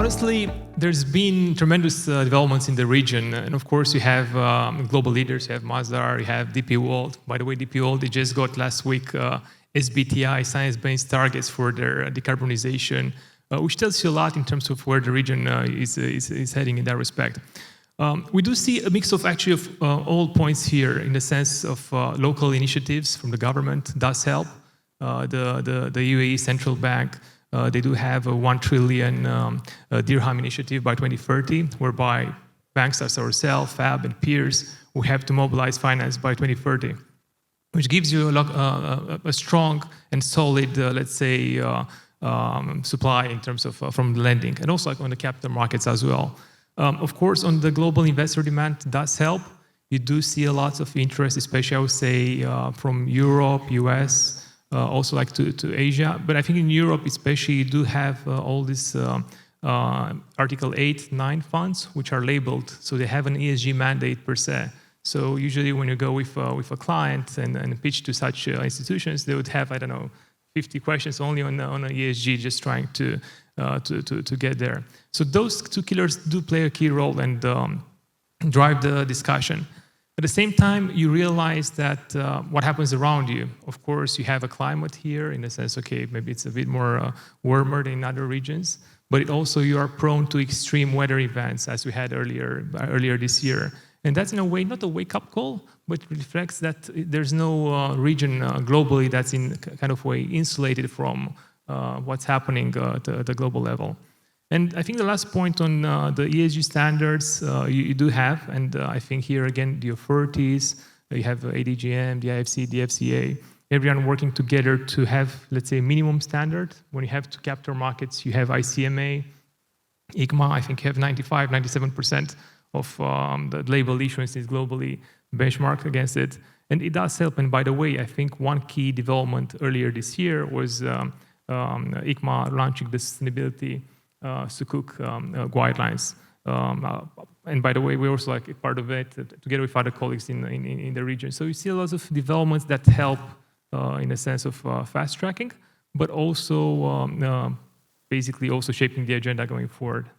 Honestly, there's been tremendous developments in the region, and of course you have global leaders. You have Masdar, you have DP World. By the way, DP World, they just got last week SBTI, science-based targets for their decarbonization, which tells you a lot in terms of where the region is heading in that respect. We do see a mix of actually of all points here in the sense of local initiatives from the government does help. The UAE Central Bank, they do have a 1 trillion dirham initiative by 2030, whereby banks as ourselves, FAB, and peers will have to mobilize finance by 2030, which gives you a strong and solid, let's say, supply in terms of from lending, and also on the capital markets as well. Of course, on the global investor demand does help. You do see a lot of interest, especially I would say from Europe, US, also like to Asia. But I think in Europe especially, you do have all these Article 8, 9 funds, which are labeled, so they have an ESG mandate per se. So usually when you go with a client and pitch to such institutions, they would have, I don't know, 50 questions only on ESG, just trying to get there. So those two pillars do play a key role and drive the discussion. At the same time, you realize that what happens around you. Of course, you have a climate here in the sense, okay, maybe it's a bit more warmer than in other regions, but also you are prone to extreme weather events as we had earlier this year. And that's in a way not a wake-up call, but reflects that there's no region globally that's in kind of way insulated from what's happening at the global level. And I think the last point on the ESG standards you do have, and I think here again the authorities, you have ADGM, the IFC, the FCA, everyone working together to have, let's say, minimum standard. When you have to capital markets, you have ICMA, ICMA, I think you have 95, 97% of the label issuance is globally benchmarked against it. And it does help. And by the way, I think one key development earlier this year was ICMA launching the sustainability Sukuk guidelines. And by the way, we're also like a part of it together with other colleagues in the region. So you see a lot of developments that help in a sense of fast tracking, but also basically also shaping the agenda going forward.